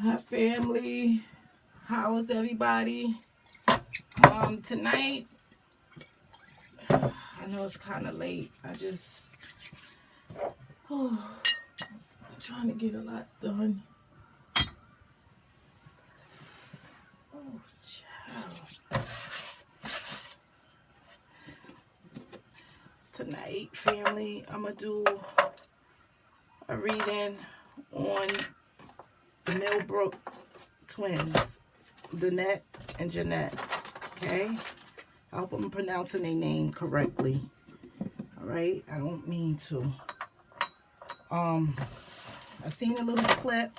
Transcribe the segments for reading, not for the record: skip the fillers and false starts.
Hi family, how is everybody? Tonight, I know it's kind of late. I'm trying to get a lot done. Oh, child. Tonight, family, I'm gonna do a reading on the Millbrook twins, Danette and Jeanette. Okay, I hope I'm pronouncing their name correctly. All right, I don't mean to. I seen a little clip.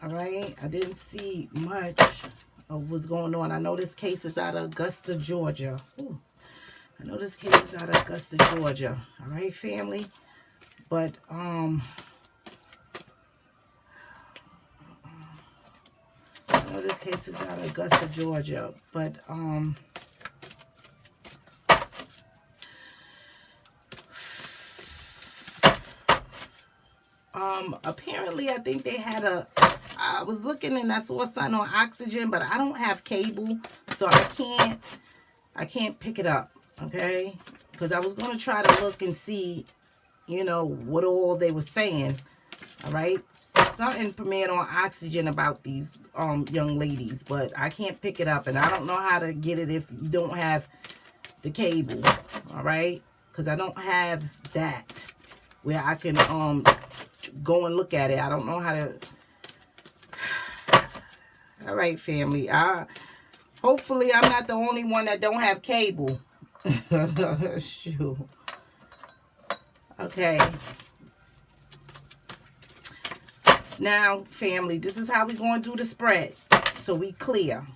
All right, I didn't see much of what's going on. I know this case is out of Augusta, Georgia. Ooh, I know this case is out of Augusta, Georgia. All right, family. But I know this case is out of Augusta, Georgia. But apparently I think they had I was looking and I saw something on Oxygen, but I don't have cable, so I can't pick it up, okay? Because I was going to try to look and see, you know, what all they were saying, all right? Something premiered on Oxygen about these young ladies, but I can't pick it up, and I don't know how to get it if you don't have the cable, all right? Because I don't have that where I can go and look at it. I don't know how to. All right, family. Hopefully I'm not the only one that don't have cable. Shoot. Okay. Now, family, this is how we're going to do the spread. So we clear.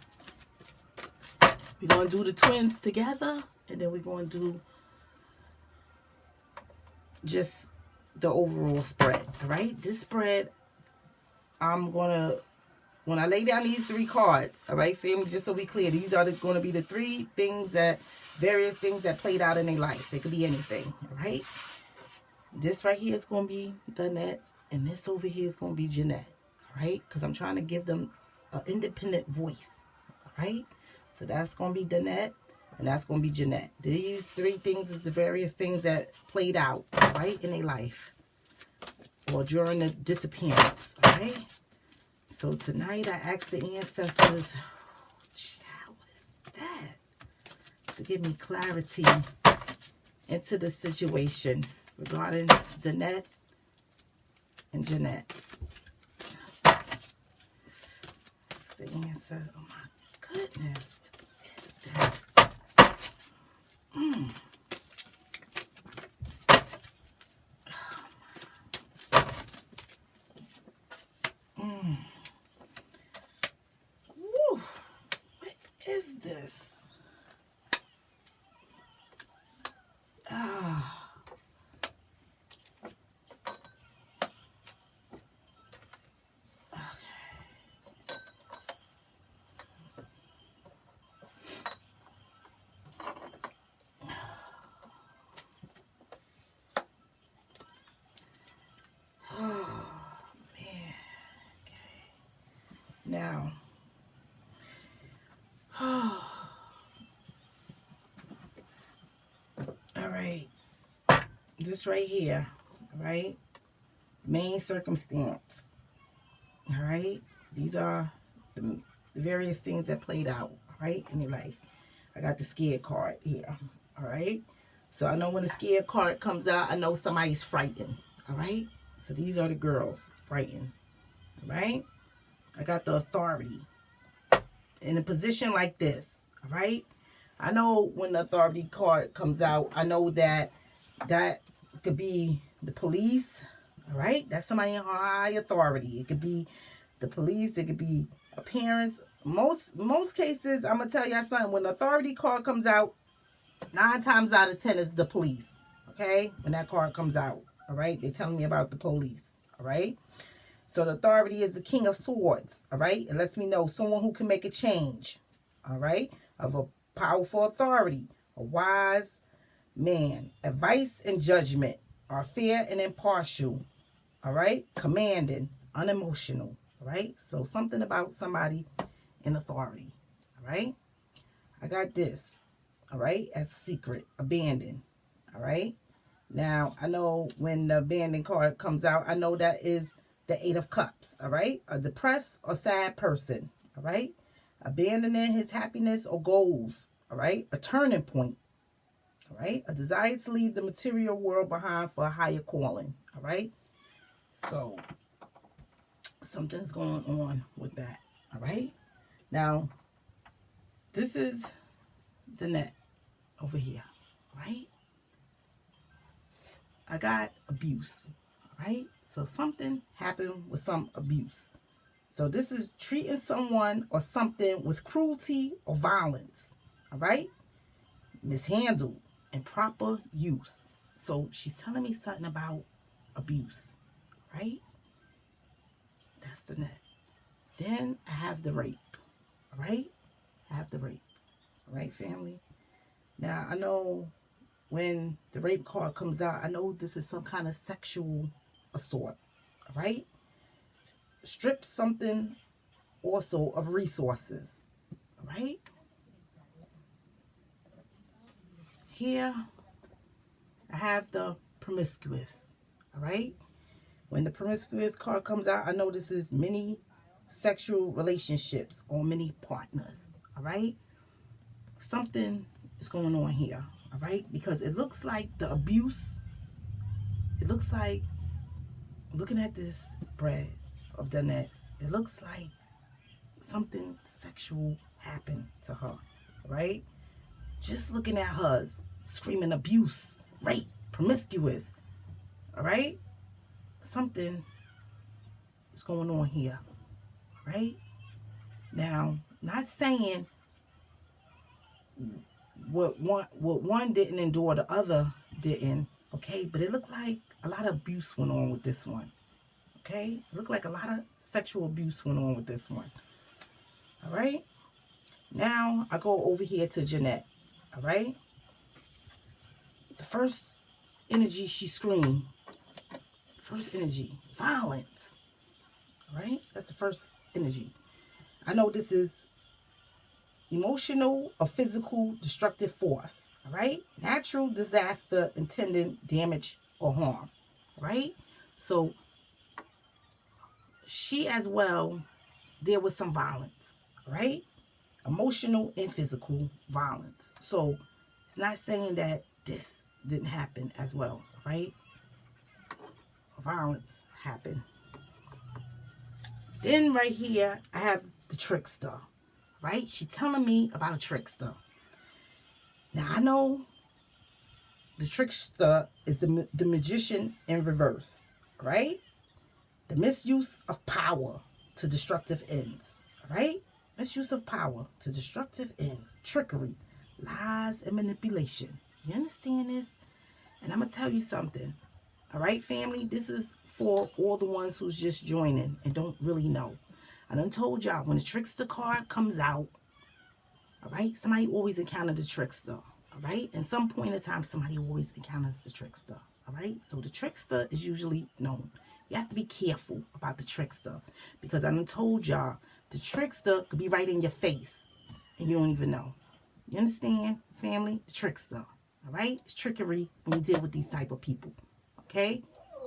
We're going to do the twins together, and then we're going to do just the overall spread. All right? This spread, I'm going to, when I lay down these three cards, all right, family, just so we clear, these are going to be the three things various things that played out in their life. It could be anything, all right? This right here is going to be Danette, and this over here is going to be Jeanette, all right? Because I'm trying to give them an independent voice, all right? So that's going to be Danette, and that's going to be Jeanette. These three things is the various things that played out, all right, in their life or during the disappearance, all right? So tonight I asked the ancestors, oh, child, what is that? To give me clarity into the situation regarding Danette and Jeanette. Ask the ancestor, oh my goodness, what is that? Woo, what is this? Now, all right, this right here, all right, main circumstance, all right, these are the various things that played out, all right, in your life. I got the scared card here, all right, so I know when the scared card comes out, I know somebody's frightened, all right, so these are the girls frightened, all right. I got the authority in a position like this, all right? I know when the authority card comes out, I know that could be the police, all right? That's somebody in high authority. It could be the police. It could be a parents. Most cases, I'm going to tell you something. When the authority card comes out, 9 times out of 10 is the police, okay? When that card comes out, all right? They're telling me about the police, all right? So the authority is the King of Swords, all right? It lets me know someone who can make a change, all right? Of a powerful authority, a wise man. Advice and judgment are fair and impartial, all right? Commanding, unemotional, all All right. So something about somebody in authority. All right. I got this. All right. As secret, abandoned. All right. Now, I know when the abandoned card comes out, I know that is the Eight of Cups. All right. A depressed or sad person. All right. Abandoning his happiness or goals. All right. A turning point. All right. A desire to leave the material world behind for a higher calling. All right. So, something's going on with that. All right. Now, this is the net over here. Right. I got abuse. All right. So, something happened with some abuse. So, this is treating someone or something with cruelty or violence. All right. Mishandled, improper use. So she's telling me something about abuse, right? That's the net. Then I have the rape, all right? I have the rape, all right, family? Now, I know when the rape card comes out, I know this is some kind of sexual assault, all right? Strip something also of resources, all right? Here, I have the promiscuous, all right? When the promiscuous card comes out, I know this is many sexual relationships or many partners, all right? Something is going on here, all right? Because it looks like the abuse, it looks like, looking at this spread of the net, it looks like something sexual happened to her, right? Just looking at hers, screaming abuse, rape, promiscuous, all right? Something is going on here, right? Now, not saying what one didn't endure, the other didn't, okay? But it looked like a lot of abuse went on with this one, okay? It looked like a lot of sexual abuse went on with this one, all right? Now, I go over here to Jeanette, all right? The first energy she screamed, first energy, violence, all right? That's the first energy. I know this is emotional or physical destructive force, all right? Natural disaster intended damage or harm, right? So she as well, there was some violence, right? Emotional and physical violence. So it's not saying that this didn't happen as well, right? Violence happened. Then right here, I have the trickster, right? She's telling me about a trickster. Now, I know the trickster is the magician in reverse, right? The misuse of power to destructive ends, right? Misuse of power to destructive ends, trickery, lies, and manipulation. You understand this? And I'm going to tell you something, all right, family? This is for all the ones who's just joining and don't really know. I done told y'all, when the trickster card comes out, all right, somebody always encounters the trickster, all right? And some point in time, somebody always encounters the trickster, all right? So the trickster is usually known. You have to be careful about the trickster because I done told y'all, the trickster could be right in your face and you don't even know. You understand, family? The trickster, all right? It's trickery when you deal with these type of people, okay?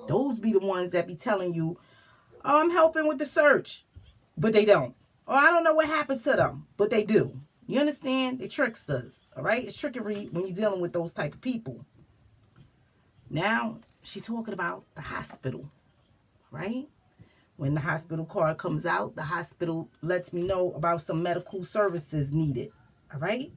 Those be the ones that be telling you, oh, I'm helping with the search, but they don't. Or I don't know what happened to them, but they do. You understand? They're tricksters, all right? It's trickery when you're dealing with those type of people. Now, she's talking about the hospital, right? When the hospital card comes out, the hospital lets me know about some medical services needed, all right?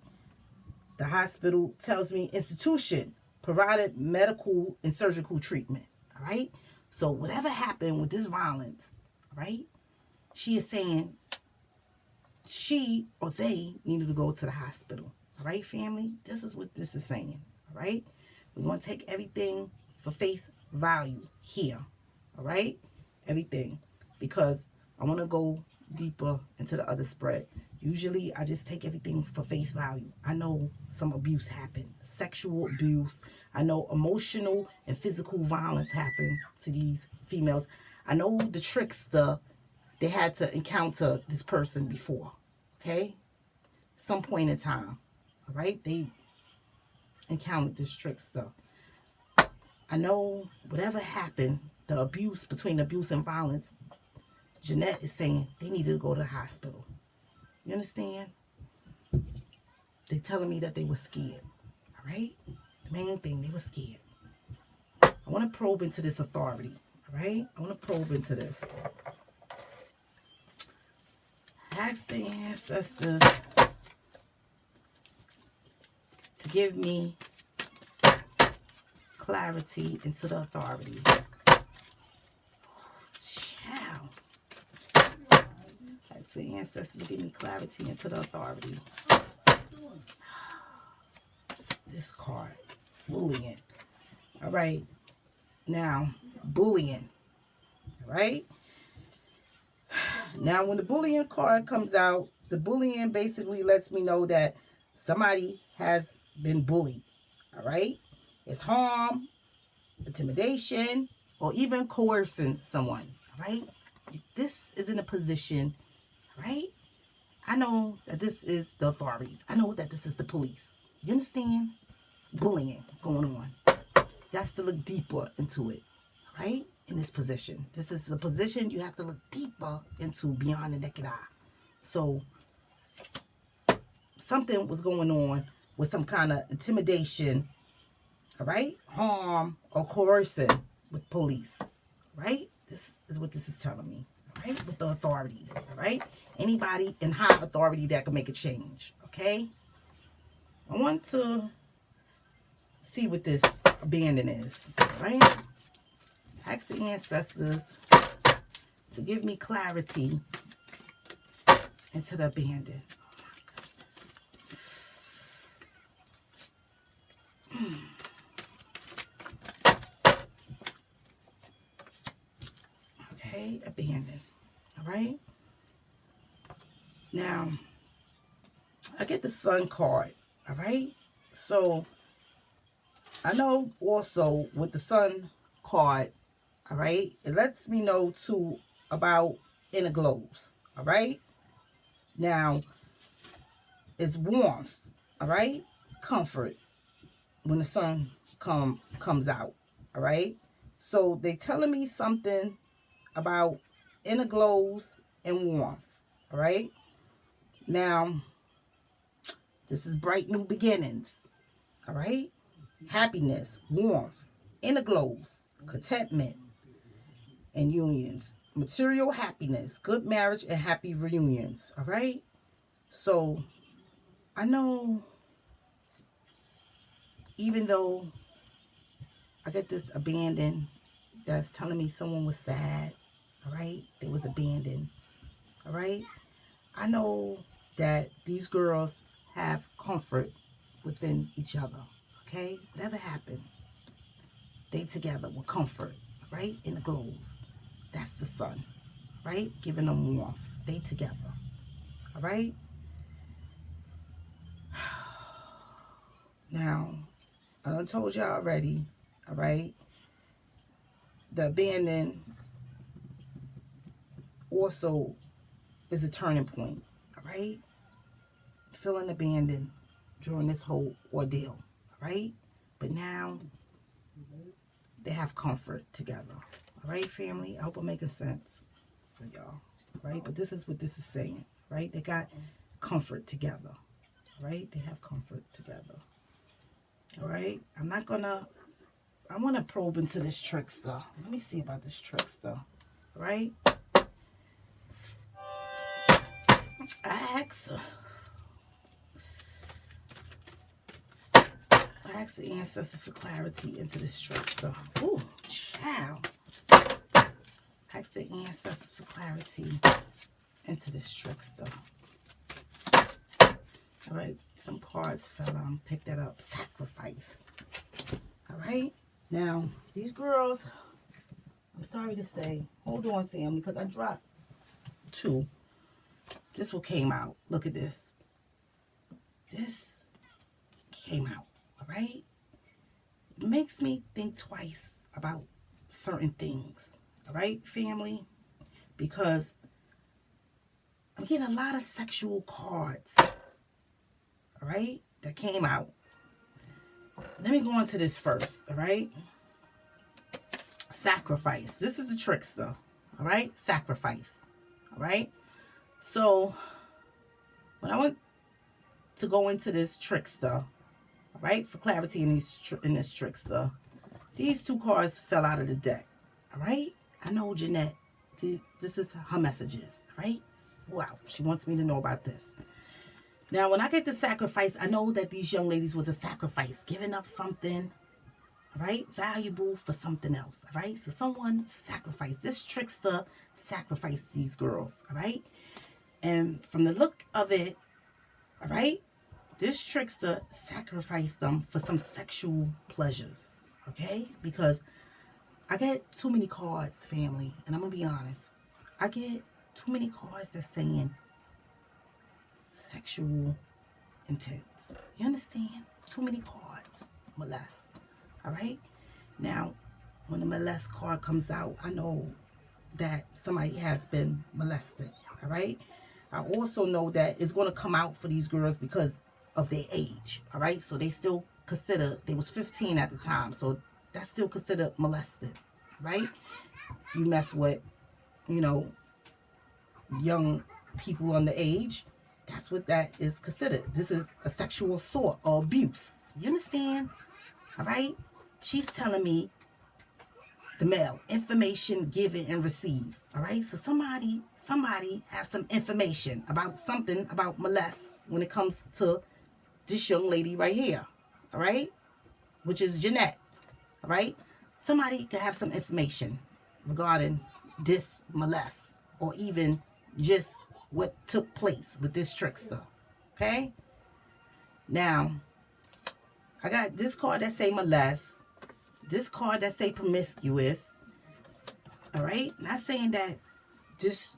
The hospital tells me institution provided medical and surgical treatment, all right? So whatever happened with this violence, all right, she is saying she or they needed to go to the hospital, all right, family? This is what this is saying, all right? We're going to take everything for face value here, all right? Everything, because I want to go deeper into the other spread. Usually, I just take everything for face value. I know some abuse happened, sexual abuse. I know emotional and physical violence happened to these females. I know the trickster they had to encounter this person before, okay? Some point in time, all right? They encountered this trickster. I know whatever happened, the abuse, between abuse and violence, Jeanette is saying they needed to go to the hospital. You understand? They telling me that they were scared, all right? The main thing, they were scared. I want to probe into this authority, all right? I want to probe into this. Ask the ancestors to give me clarity into the authority. Child. Ask the ancestors to give me clarity into the authority. This card, bullying. All right. Now, bullying. All right. Now, when the bullying card comes out, the bullying basically lets me know that somebody has been bullied. All right. It's harm, intimidation, or even coercing someone. All right. This is in a position, right? I know that this is the authorities. I know that this is the police. You understand? Bullying going on. You have to look deeper into it, right? In this position. This is a position you have to look deeper into beyond the naked eye. So, something was going on with some kind of intimidation, all right? Harm or coercion with police, right? This is what this is telling me, all right? With the authorities, all right? Anybody in high authority that can make a change, okay? I want to see what this abandon is, right? Ask the ancestors to give me clarity into the abandon. Oh my goodness. Okay, abandon. All right. Now, I get the Sun card. All right. So, I know also with the Sun card, all right, it lets me know too about inner glows, all right? Now, it's warmth, all right? Comfort when the sun comes out, all right? So they telling me something about inner glows and warmth, all right? Now, this is bright new beginnings, all right? Happiness, warmth, inner glows, contentment, and unions. Material happiness, good marriage, and happy reunions. All right? So, I know even though I get this abandoned that's telling me someone was sad, all right? They was abandoned, all right? I know that these girls have comfort within each other, okay? Whatever happened, they together with comfort, right? In the glows. That's the sun, right? Giving them warmth. They together, all right? Now, I done told y'all already, all right? The abandon also is a turning point, all right? Feeling abandoned during this whole ordeal, all right? But now, they have comfort together, all right, family? I hope I'm making sense for y'all, right? But this is what this is saying, right? They got comfort together, right? They have comfort together, all right? I want to probe into this trickster. Let me see about this trickster, right? I ask the ancestors for clarity into this trickster. Ooh, child. Ask the ancestors for clarity into this trickster. All right, some cards fell out. Pick that up. Sacrifice. All right. Now, these girls, I'm sorry to say, hold on, family, because I dropped two. This one came out. Look at this. This came out. All right. It makes me think twice about certain things. All right, family? Because I'm getting a lot of sexual cards. All right, that came out. Let me go on to this first. All right, sacrifice. This is a trickster. All right, sacrifice. All right. So when I went to go into this trickster, all right, for clarity in this trickster, these two cards fell out of the deck. All right. I know Jeanette. This is her messages. Right. Wow. She wants me to know about this. Now, when I get the sacrifice, I know that these young ladies was a sacrifice, giving up something, all right, valuable for something else, all right? So someone sacrificed. This trickster sacrificed these girls, all right? And from the look of it, all right, this trickster sacrificed them for some sexual pleasures, okay? Because I get too many cards, family, and I'm going to be honest. I get too many cards that's saying sexual intents. You understand? Too many cards. Molest. All right? Now, when the molest card comes out, I know that somebody has been molested. All right? I also know that it's going to come out for these girls because of their age. All right? So they still consider, they was 15 at the time. So that's still considered molested. Right? You mess with, you know, young people underage, that's what that is considered. This is a sexual assault or abuse. You understand? All right? She's telling me the male, information given and received. All right? So somebody has some information about something about molest when it comes to this young lady right here. All right? Which is Jeanette. All right? Somebody could have some information regarding this molest or even just what took place with this trickster. Okay? Now, I got this card that say molest. This card that say promiscuous. All right? Not saying that this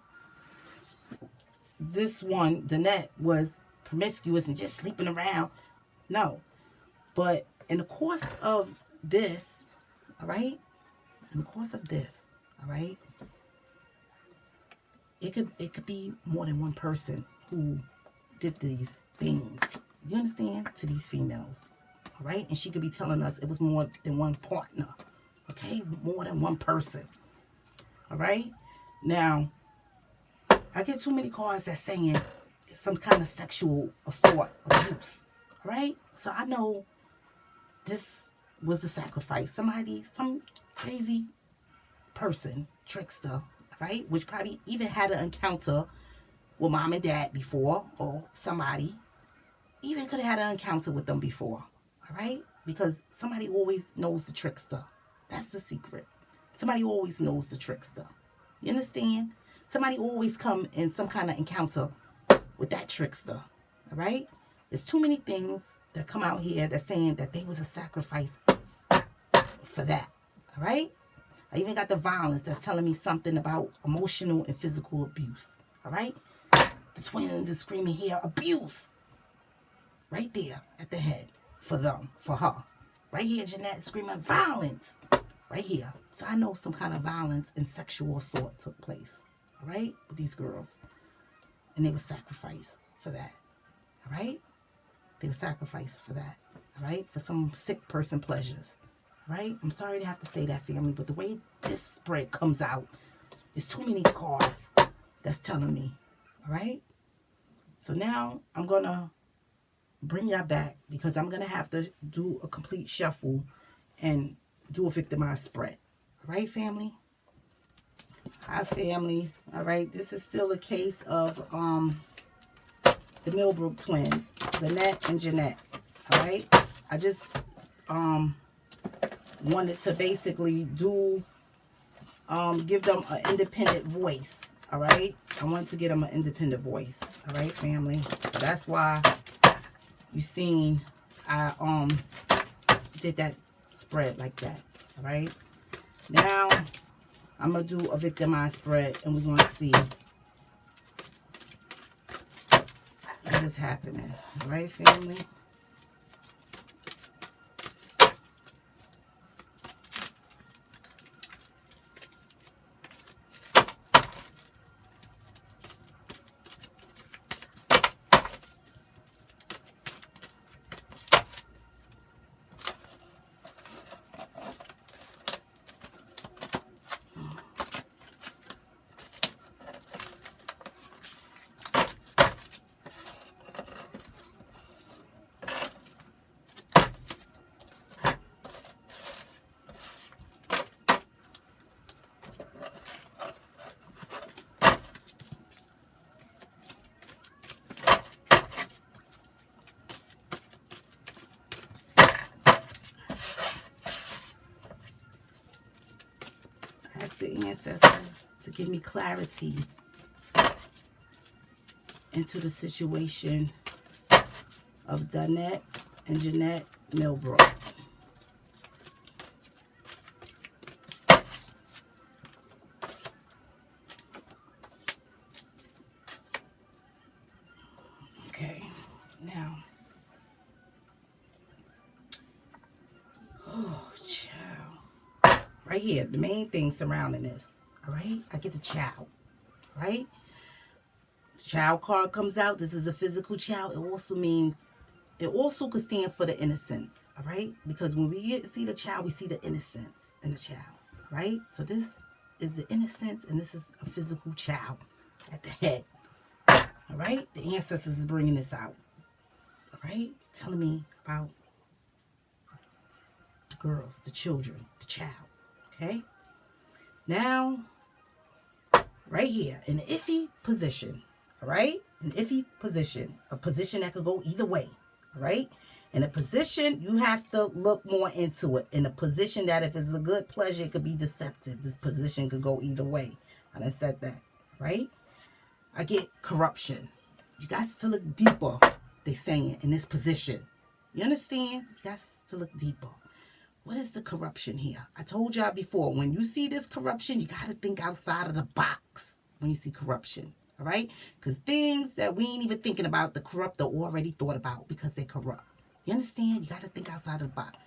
one, Danette, was promiscuous and just sleeping around. No. But in the course of this, all right? In the course of this, all right? It could be more than one person who did these things. You understand? To these females. All right? And she could be telling us it was more than one partner. Okay? More than one person. All right? Now, I get too many cards that's saying some kind of sexual assault, abuse. All right? So I know this was the sacrifice. Some crazy person, trickster, right? Which probably even had an encounter with mom and dad before, or somebody even could have had an encounter with them before, all right? Because somebody always knows the trickster. That's the secret. Somebody always knows the trickster. You understand? Somebody always come in some kind of encounter with that trickster, all right? There's too many things that come out here that's saying that they was a sacrifice for that, all right? I even got the violence that's telling me something about emotional and physical abuse. All right? The twins is screaming here, abuse. Right there at the head for them, for her. Right here, Jeanette screaming violence. Right here. So I know some kind of violence and sexual assault took place. All right? With these girls. And they were sacrificed for that. All right? They were sacrificed for that. All right? For some sick person pleasures. Right? I'm sorry to have to say that, family, but the way this spread comes out is too many cards that's telling me. All right? So now I'm going to bring y'all back because I'm going to have to do a complete shuffle and do a victimized spread. All right, family? Hi, family. All right? This is still a case of the Millbrook twins, Danette and Jeanette. All right? I just wanted to basically give them an independent voice. All right, I wanted to get them an independent voice. All right, family. So that's why you seen I did that spread like that. All right, now I'm gonna do a victimized spread, and we're gonna see what is happening. All right, family. ancestors to give me clarity into the situation of Donette and Jeanette Millbrook. Okay, now, oh, child. Right here, the main thing surrounding this, all right? I get the child, right? Child card comes out. This is a physical child. It also means, it also could stand for the innocence, all right? Because when we see the child, we see the innocence in the child, right? So this is the innocence, and this is a physical child at the head, all right? The ancestors is bringing this out, all right? Telling me about the girls, the children, the child, okay? Now, right here, in the iffy position, all right? An iffy position, a position that could go either way, all right? In a position, you have to look more into it. In a position that if it's a good pleasure, it could be deceptive. This position could go either way. I done said that, right? I get corruption. You got to look deeper, they saying, in this position. You understand? You got to look deeper. What is the corruption here? I told y'all before, when you see this corruption, you got to think outside of the box when you see corruption. All right? Because things that we ain't even thinking about, the corrupt are already thought about because they're corrupt. You understand? You got to think outside of the box.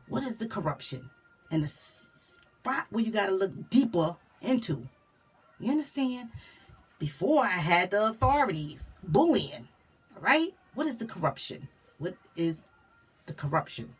What is the corruption? And the spot where you got to look deeper into. You understand? Before I had the authorities bullying. All right? What is the corruption? What is the corruption?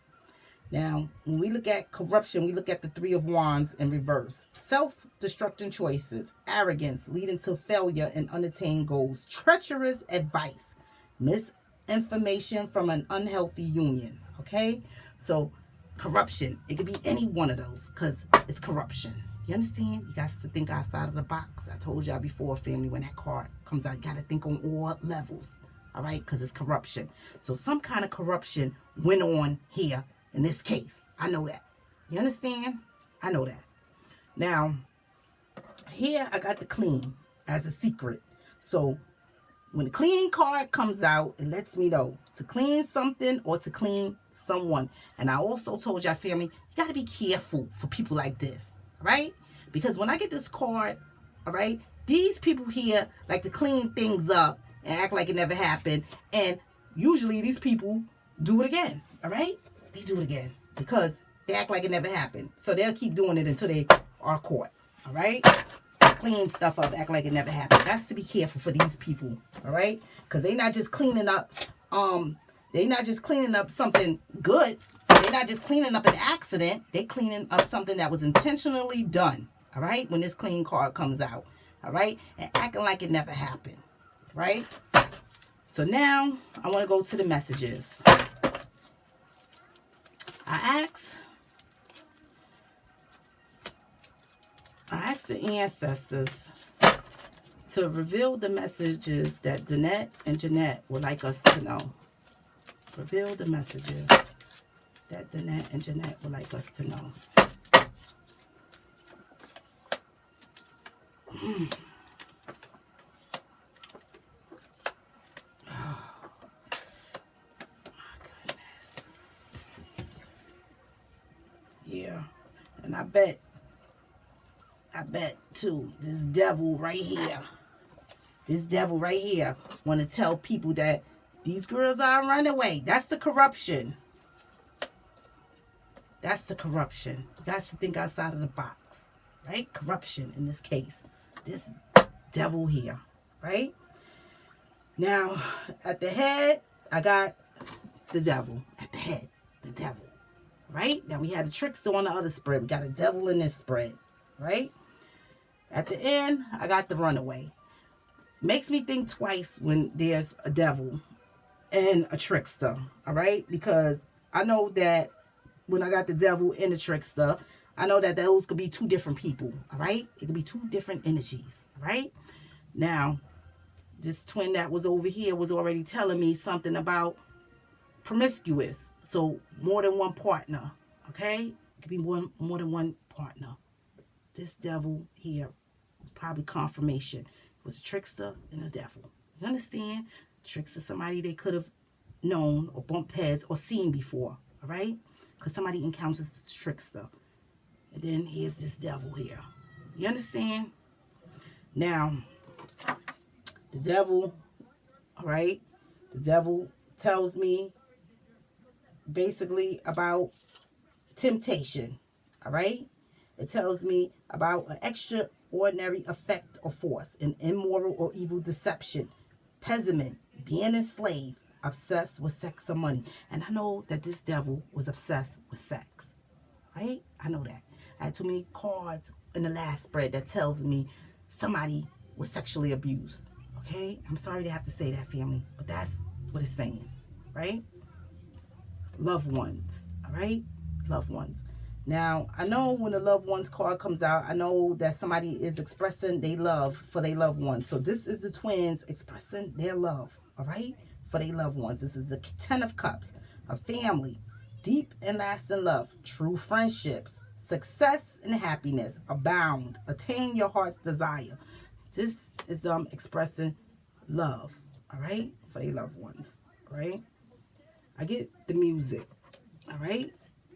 Now, when we look at corruption, we look at the Three of Wands in reverse. Self-destructing choices, arrogance leading to failure and unattained goals, treacherous advice, misinformation from an unhealthy union. Okay? So, corruption. It could be any one of those because it's corruption. You understand? You got to think outside of the box. I told y'all before, family, when that card comes out, you got to think on all levels. All right? Because it's corruption. So, some kind of corruption went on here. In this case, I know that. You understand? I know that. Now, here I got the clean as a secret. So, when the clean card comes out, it lets me know to clean something or to clean someone. And I also told y'all, family, you got to be careful for people like this. Right? Because when I get this card, all right, these people here like to clean things up and act like it never happened. And usually these people do it again. All right? They do it again because they act like it never happened. So they'll keep doing it until they are caught. All right? Clean stuff up, act like it never happened. Got to be careful for these people. All right? Because they're not just cleaning up. They're not just cleaning up something good. They're not just cleaning up an accident. They're cleaning up something that was intentionally done. All right? When this clean card comes out. All right? And acting like it never happened. Right? So now I want to go to the messages. I asked the ancestors to reveal the messages that Donette and Jeanette would like us to know. Reveal the messages that Donette and Jeanette would like us to know. Yeah, and I bet too, this devil right here want to tell people that these girls are running away. That's the corruption. That's the corruption. You got to think outside of the box, right? Corruption in this case. This devil here, right? Now, at the head, I got the devil. At the head, the devil. Right? Now we had a trickster on the other spread. We got a devil in this spread. Right? At the end, I got the runaway. Makes me think twice when there's a devil and a trickster. All right? Because I know that when I got the devil and the trickster, I know that those could be two different people. All right? It could be two different energies. All right? Now, this twin that was over here was already telling me something about promiscuous. So more than one partner, okay? It could be more than one partner, this devil here was probably confirmation. It was a trickster and a devil. You understand? Trickster, somebody they could have known or bumped heads or seen before. All right? Because somebody encounters the trickster. And then here's this devil here. You understand? Now, the devil, all right? The devil tells me basically about temptation, all right? It tells me about an extraordinary effect or force, an immoral or evil deception, pessimist, being enslaved, obsessed with sex or money. And I know that this devil was obsessed with sex, right? I know that. I had too many cards in the last spread that tells me somebody was sexually abused, okay? I'm sorry to have to say that, family, but that's what it's saying, right? Loved ones, all right? Loved ones. Now, I know when the loved ones card comes out, I know that somebody is expressing their love for their loved ones. So this is the twins expressing their love, all right, for their loved ones. This is the 10 of Cups, a family, deep and lasting love, true friendships, success and happiness, abound, attain your heart's desire. This is them expressing love, all right, for their loved ones, all right? I get the music, all right?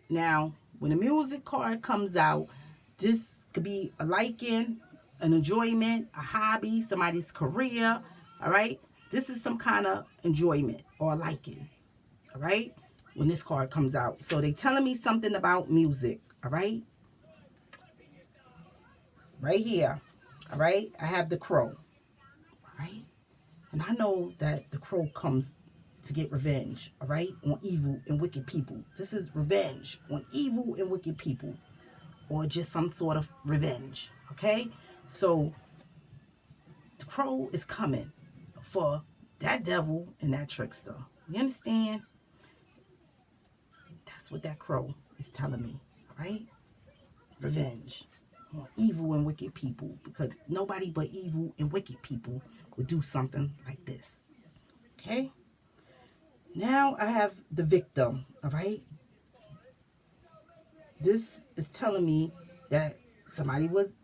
Now, when the music card comes out, this could be a liking, an enjoyment, a hobby, somebody's career, all right? This is some kind of enjoyment or liking, all right? When this card comes out. So they telling me something about music, all right? Right here, all right? I have the crow, all right? And I know that the crow comes to get revenge, all right, on evil and wicked people. This is revenge on evil and wicked people, or just some sort of revenge, okay? So the crow is coming for that devil and that trickster. You understand? That's what that crow is telling me, all right? Revenge on evil and wicked people, because nobody but evil and wicked people would do something like this, okay? Now I have the victim, all right? This is telling me that somebody was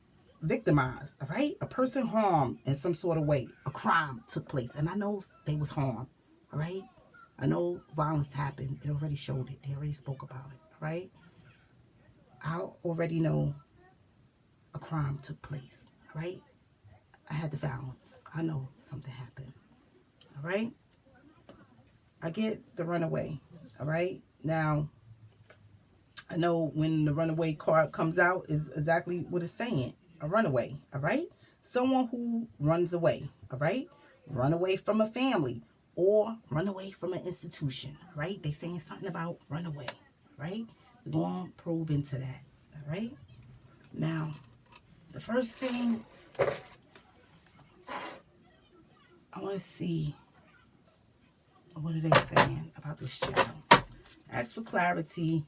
victimized, all right? A person harmed in some sort of way. A crime took place, and I know they was harmed, all right? I know violence happened. It already showed it. They already spoke about it, all right? I already know a crime took place, all right? I had the violence. I know something happened, all right? I get the runaway, all right? Now, I know when the runaway card comes out is exactly what it's saying. A runaway, all right? Someone who runs away, all right? Run away from a family or run away from an institution, all right? They saying something about runaway, right? We're going to probe into that, all right? Now, the first thing I want to see, what are they saying about this child? Ask for clarity.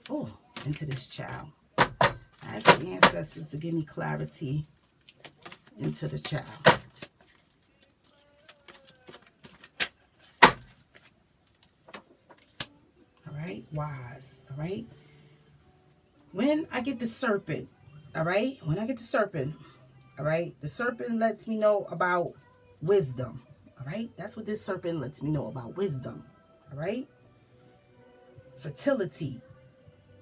Oh, into this child. I ask the ancestors to give me clarity into the child. All right, wise. All right. When I get the serpent, all right. When I get the serpent, all right. The serpent lets me know about wisdom. All right. That's what this serpent lets me know about, wisdom. All right. Fertility.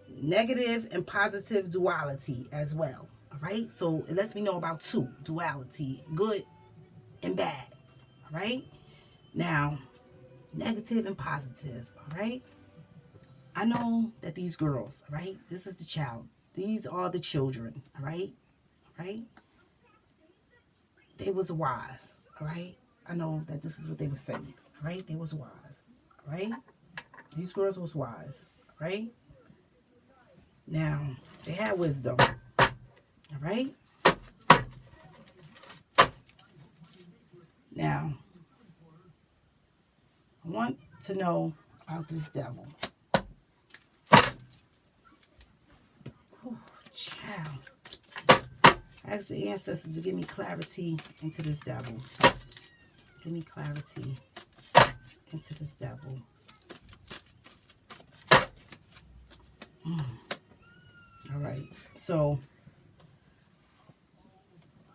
Negative and positive duality as well. All right. So it lets me know about two, duality, good and bad. All right. Now, negative and positive. All right. I know that these girls, all right, this is the child. These are the children, all right, all right. They was wise, all right. I know that this is what they were saying, all right. They was wise, all right. These girls was wise, all right. Now, they had wisdom, all right. Now, I want to know about this devil. Oh, child. I ask the ancestors to give me clarity into this devil. Give me clarity into this devil. All right. So,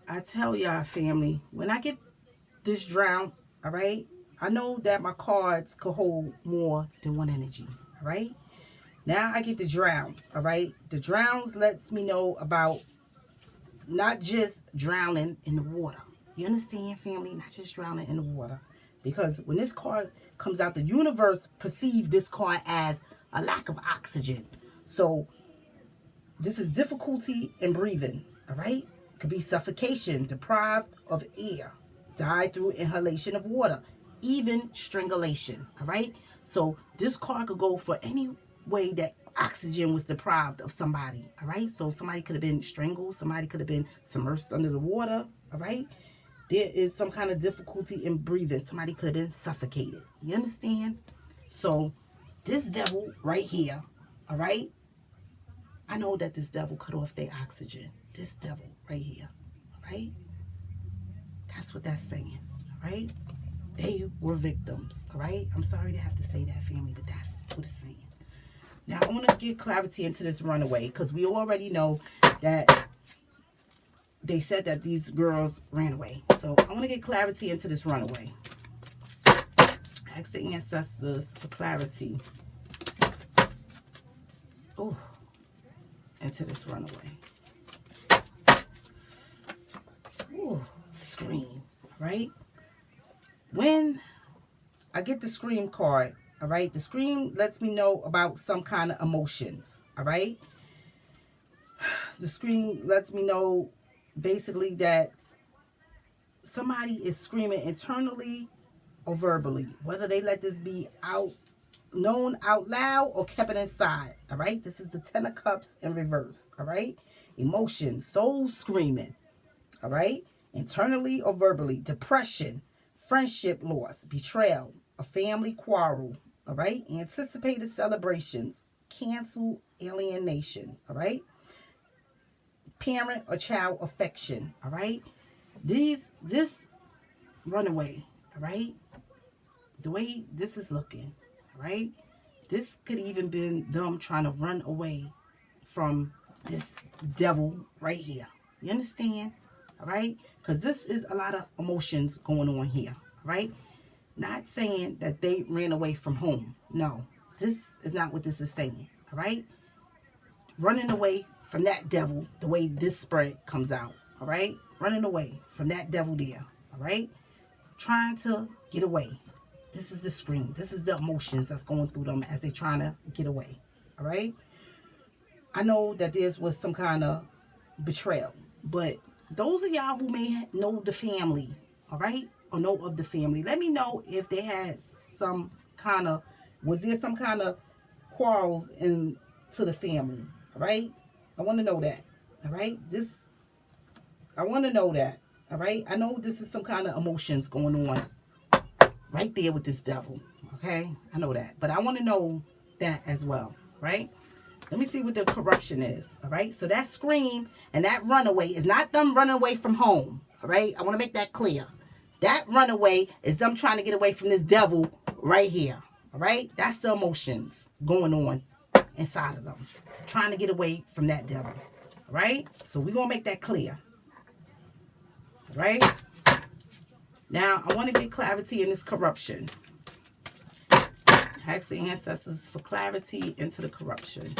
I tell y'all, family, when I get this drown, all right, I know that my cards could hold more than one energy, all right? Now I get the drown, all right? The drowns lets me know about not just drowning in the water. You understand, family? Not just drowning in the water. Because when this card comes out, the universe perceives this card as a lack of oxygen. So this is difficulty in breathing, all right? Could be suffocation, deprived of air, die through inhalation of water, even strangulation, all right? So this card could go for any way that oxygen was deprived of somebody, all right? So somebody could have been strangled, somebody could have been submerged under the water, all right? There is some kind of difficulty in breathing. Somebody could have been suffocated. You understand? So this devil right here, all right? I know that this devil cut off their oxygen. This devil right here, right? That's what that's saying, right? They were victims, all right? I'm sorry to have to say that, family, but that's what it's saying. Now, I want to get clarity into this runaway because we already know that they said that these girls ran away. So I want to get clarity into this runaway. Ask the ancestors for clarity. Oh, into this runaway. Ooh, scream, right? When I get the scream card, all right, the scream lets me know about some kind of emotions, all right? The scream lets me know basically that somebody is screaming internally or verbally, whether they let this be known out loud or kept it inside, all right? This is the 10 of Cups in reverse, all right? Emotion, soul screaming, all right? Internally or verbally, depression, friendship loss, betrayal, a family quarrel, all right? Anticipated celebrations, cancel, alienation, all right? Parent or child affection, all right? This runaway, all right? The way this is looking, all right? This could even been them trying to run away from this devil right here. You understand? All right? Because this is a lot of emotions going on here, all right? Not saying that they ran away from home. No, this is not what this is saying, all right? Running away from that devil, the way this spread comes out, all right? Running away from that devil there, all right? Trying to get away. This is the scream. This is the emotions that's going through them as they're trying to get away, all right? I know that this was some kind of betrayal, but those of y'all who may know the family, all right, or know of the family, let me know if they had some kind of, was there some kind of quarrels into the family, all right? I want to know that, all right? I want to know that, all right? I know this is some kind of emotions going on right there with this devil, okay? I know that, but I want to know that as well, right? Let me see what the corruption is, all right? So that scream and that runaway is not them running away from home, all right? I want to make that clear. That runaway is them trying to get away from this devil right here, all right? That's the emotions going on inside of them, trying to get away from that devil, all right? So we're going to make that clear, all right? Now, I want to get clarity in this corruption. Ask the ancestors for clarity into the corruption.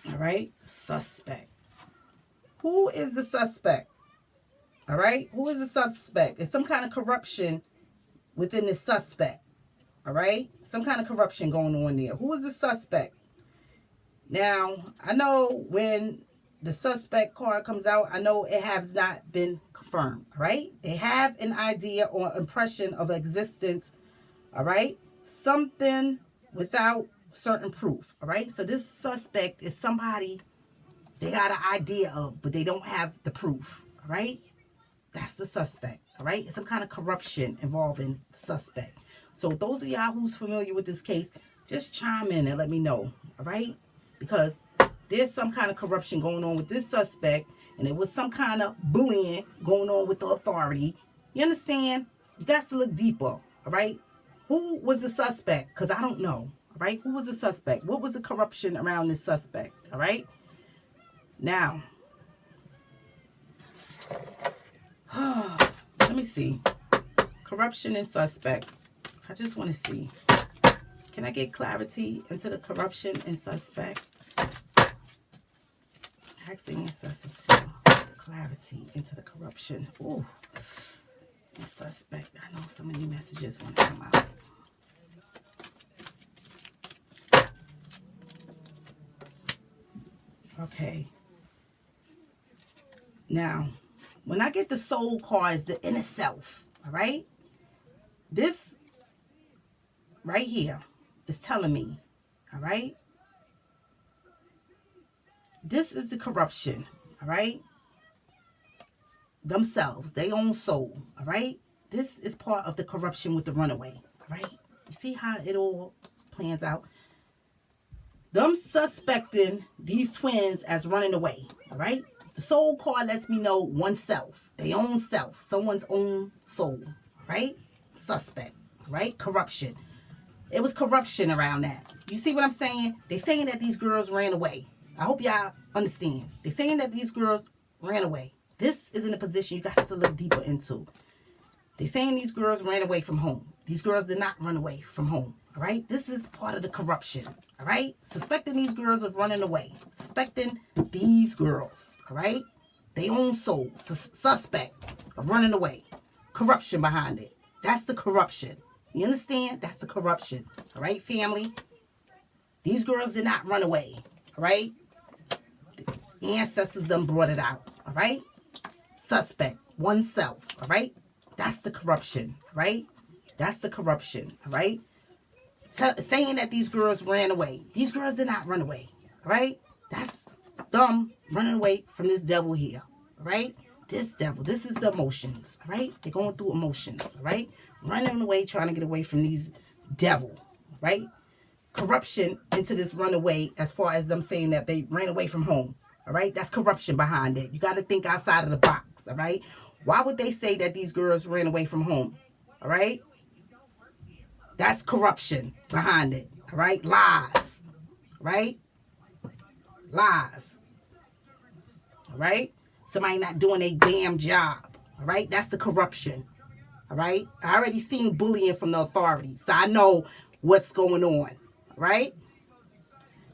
All right, suspect. Who is the suspect? All right, who is the suspect? There's some kind of corruption within the suspect. All right, some kind of corruption going on there. Who is the suspect? Now, I know when the suspect card comes out, I know it has not been confirmed, all right? They have an idea or impression of existence, all right? Something without certain proof, all right? So this suspect is somebody they got an idea of, but they don't have the proof, all right? That's the suspect, all right? It's some kind of corruption involving the suspect. So those of y'all who's familiar with this case, just chime in and let me know, all right? Because there's some kind of corruption going on with this suspect, and there was some kind of bullying going on with the authority. You understand? You got to look deeper, all right? Who was the suspect? Because I don't know, All right, who was the suspect? What was the corruption around this suspect? All right, now let me see. Corruption and suspect. I just want to see. Can I get clarity into the corruption and suspect? Asking ancestors for clarity into the corruption. Ooh, the suspect. I know so many messages want to come out. Okay. Now, when I get the soul cards, the inner self, all right? This right here is telling me, all right? This is the corruption, all right? Themselves, their own soul, all right? This is part of the corruption with the runaway, all right? You see how it all plans out? Them suspecting these twins as running away, all right? The soul card lets me know oneself, their own self, someone's own soul, right? Suspect, right? Corruption. It was corruption around that. You see what I'm saying? They're saying that these girls ran away. I hope y'all understand. They're saying that these girls ran away. This is in a position you got to look deeper into. They're saying these girls ran away from home. These girls did not run away from home. All right? This is part of the corruption. All right? Suspecting these girls of running away. Suspecting these girls. All right? Their own soul. Suspect of running away. Corruption behind it. That's the corruption. You understand? That's the corruption. All right, family? These girls did not run away. All right? The ancestors done brought it out. All right? Suspect. Oneself. All right? That's the corruption. All right? That's the corruption. All right? Saying that these girls ran away. These girls did not run away. All right? That's them running away from this devil here. All right? This devil. This is the emotions. All right? They're going through emotions. All right? Running away, trying to get away from these devil. Right? Corruption into this runaway as far as them saying that they ran away from home. All right? That's corruption behind it. You got to think outside of the box. All right? Why would they say that these girls ran away from home? All right? That's corruption behind it. All right? Lies. Right? Lies. All right? Somebody not doing a damn job. All right? That's the corruption. All right? I already seen bullying from the authorities. So I know what's going on. All right?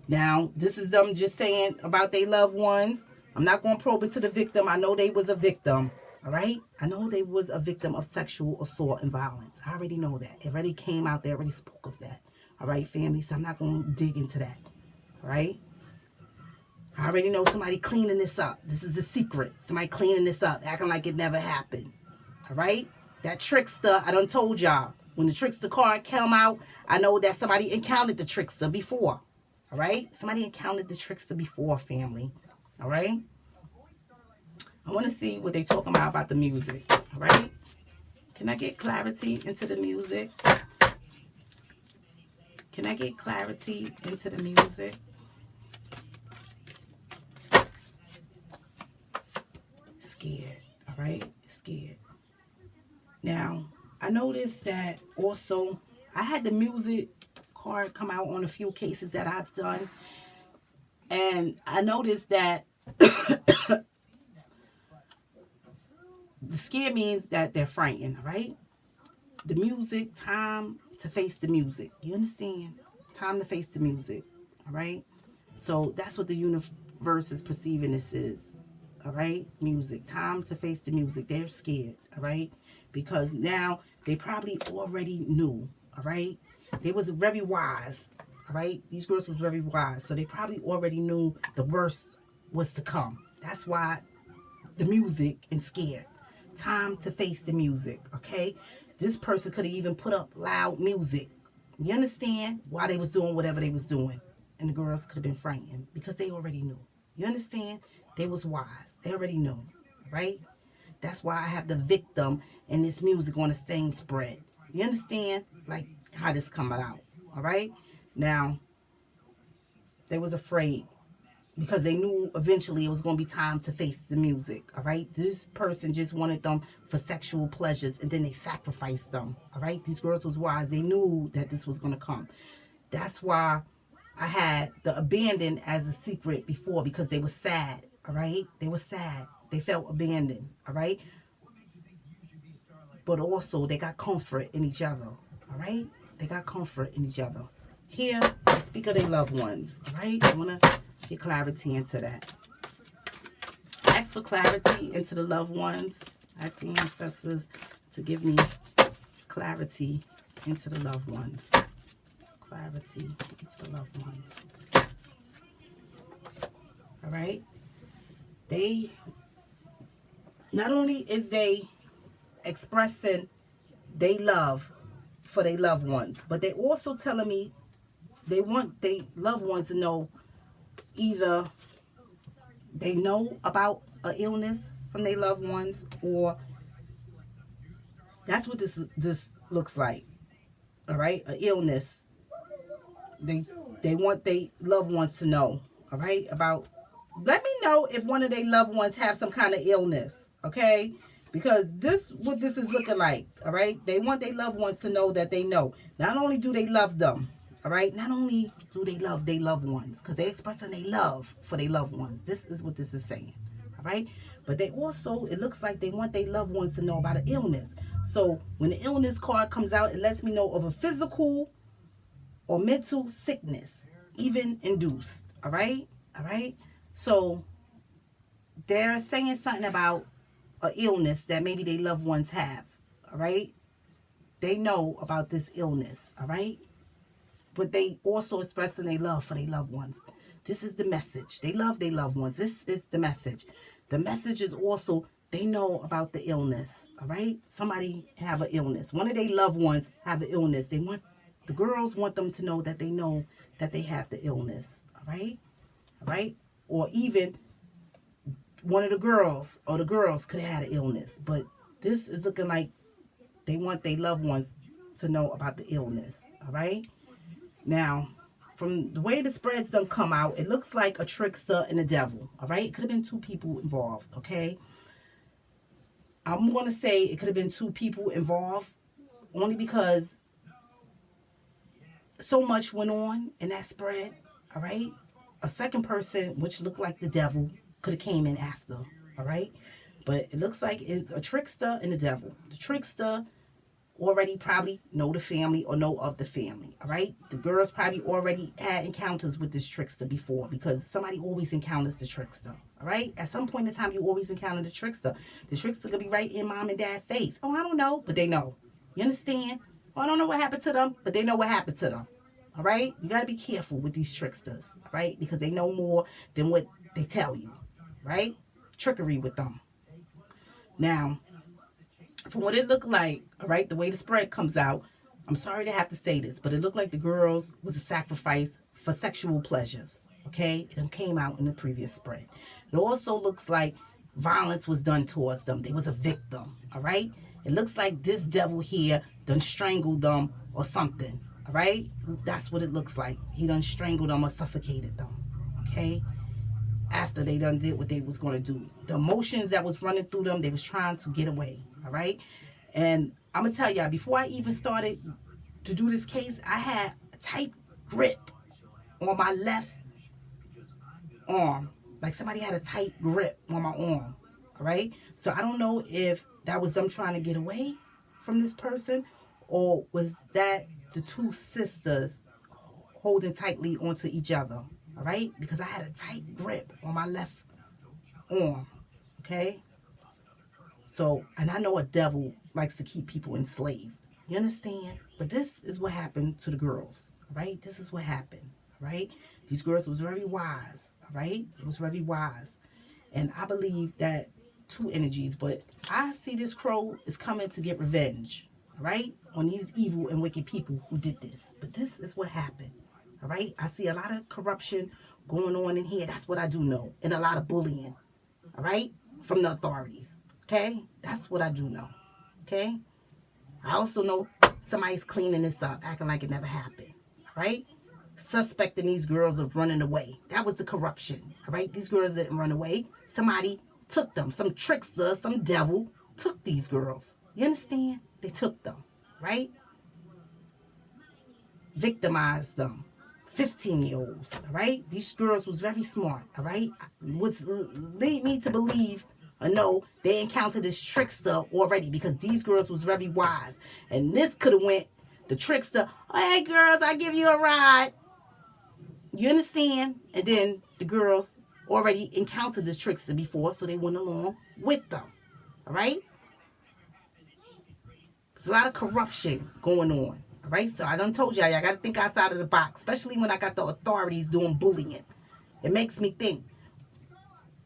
Now, this is them just saying about their loved ones. I'm not going to probe into the victim. I know they was a victim. All right? I know they was a victim of sexual assault and violence. I already know that. It already came out there. Already spoke of that. All right, family? So I'm not going to dig into that. All right? I already know somebody cleaning this up. This is the secret. Somebody cleaning this up. Acting like it never happened. All right? That trickster, I done told y'all. When the trickster card came out, I know that somebody encountered the trickster before. All right? Somebody encountered the trickster before, family. All right? I want to see what they talking about the music. All right? Can I get clarity into the music? Can I get clarity into the music? Scared. All right? Scared. Now, I noticed that also I had the music card come out on a few cases that I've done. And I noticed that the scare means that they're frightened, right? The music, time to face the music. You understand? Time to face the music, all right? So that's what the universe is perceiving this is, all right? Music, time to face the music. They're scared, all right? Because now they probably already knew, all right? They was very wise, all right? These girls was very wise. So they probably already knew the worst was to come. That's why the music and scared. Time to face the music, okay? This person could have even put up loud music. You understand? While they was doing whatever they was doing. And the girls could have been frightened because they already knew. You understand? They was wise. They already knew, right? That's why I have the victim and this music on the same spread. You understand? Like how this coming out, all right? Now, they was afraid because they knew eventually it was going to be time to face the music, all right? This person just wanted them for sexual pleasures, and then they sacrificed them, all right? These girls was wise. They knew that this was going to come. That's why I had the abandoned as a secret before, because they were sad, all right? They were sad. They felt abandoned, all right? But also they got comfort in each other, all right? They got comfort in each other. Here, I speak of their loved ones, all right? I want to get clarity into that. Ask for clarity into the loved ones. Ask the ancestors to give me clarity into the loved ones. Clarity into the loved ones. All right? They, not only is they expressing they love for their loved ones, but they also telling me they want their loved ones to know either they know about an illness from their loved ones, or that's what this looks like. All right, an illness. They want their loved ones to know. All right, about. Let me know if one of their loved ones have some kind of illness. Okay, because what this is looking like. All right, they want their loved ones to know that they know. Not only do they love them, all right, not only do they love their loved ones, because they're expressing their love for their loved ones. This is what this is saying. All right, but they also, it looks like they want their loved ones to know about an illness. So when the illness card comes out, it lets me know of a physical or mental sickness, even induced. All right, all right. So they're saying something about an illness that maybe their loved ones have. All right, they know about this illness. All right, but they also expressing their love for their loved ones. This is the message. They love their loved ones. This is the message. The message is also they know about the illness. All right, somebody have an illness. One of their loved ones have an illness. The girls want them to know that they know that they have the illness. All right, all right, or even one of the girls or the girls could have had an illness, but this is looking like they want their loved ones to know about the illness. All right. Now, from the way the spreads don't come out, it looks like a trickster and a devil. All right. It could have been two people involved. Okay. I'm going to say it could have been two people involved only because so much went on in that spread. All right. A second person, which looked like the devil, could have came in after. All right. But it looks like it's a trickster and a devil. The trickster already probably know the family or know of the family. All right. The girls probably already had encounters with this trickster before, because somebody always encounters the trickster. All right. At some point in time, you always encounter the trickster. The trickster could be right in mom and dad's face. Oh, I don't know. But they know. You understand? Oh, I don't know what happened to them, but they know what happened to them. All right. You got to be careful with these tricksters. All right. Because they know more than what they tell you. Right. Trickery with them. Now, from what it looked like, all right, the way the spread comes out, I'm sorry to have to say this, but it looked like the girls was a sacrifice for sexual pleasures. Okay, it came out in the previous spread. It also looks like violence was done towards them. They was a victim. All right, it looks like this devil here done strangled them or something. All right, that's what it looks like. He done strangled them or suffocated them. Okay, after they done did what they was going to do. The emotions that was running through them, they was trying to get away. All right, and I'm gonna tell y'all, before I even started to do this case, I had a tight grip on my left arm, like somebody had a tight grip on my arm. All right, so I don't know if that was them trying to get away from this person, or was that the two sisters holding tightly onto each other. All right, because I had a tight grip on my left arm. Okay, so, and I know a devil likes to keep people enslaved. You understand? But this is what happened to the girls. All right, this is what happened. All right, these girls was very wise. All right, it was very wise, and I believe that two energies. But I see this crow is coming to get revenge. All right, on these evil and wicked people who did this. But this is what happened. All right, I see a lot of corruption going on in here. That's what I do know, and a lot of bullying. All right, from the authorities. Okay, that's what I do know. Okay, I also know somebody's cleaning this up, acting like it never happened. All right, suspecting these girls of running away. That was the corruption. All right, these girls didn't run away. Somebody took them. Some trickster, some devil took these girls. You understand? They took them. Right? victimized them. 15-year-olds, all right? These girls was very smart, all right? Was lead me to believe or know they encountered this trickster already, because these girls was very wise. And this could have went the trickster, oh, hey girls, I give you a ride. You understand? And then the girls already encountered this trickster before, so they went along with them, all right? There's a lot of corruption going on. All right, so I done told y'all got to think outside of the box, especially when I got the authorities doing bullying. It makes me think.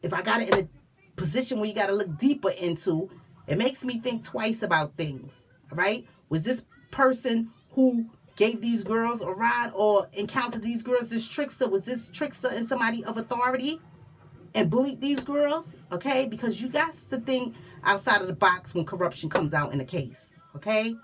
If I got it in a position where you got to look deeper into, it makes me think twice about things. All right, was this person who gave these girls a ride or encountered these girls this trickster? Was this trickster and somebody of authority and bullied these girls? Okay, because you got to think outside of the box when corruption comes out in a case. Okay.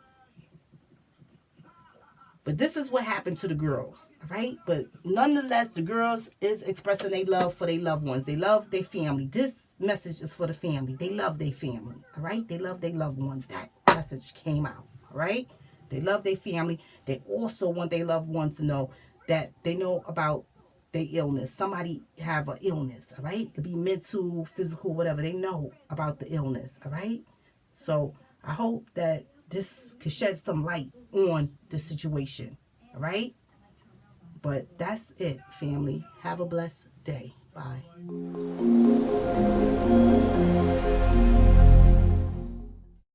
But this is what happened to the girls, right? But nonetheless, the girls is expressing their love for their loved ones. They love their family. This message is for the family. They love their family, all right? They love their loved ones. That message came out, all right? They love their family. They also want their loved ones to know that they know about their illness. Somebody have an illness, all right? It could be mental, physical, whatever. They know about the illness, all right? So I hope that this could shed some light on the situation. All right? But that's it, family. Have a blessed day. Bye.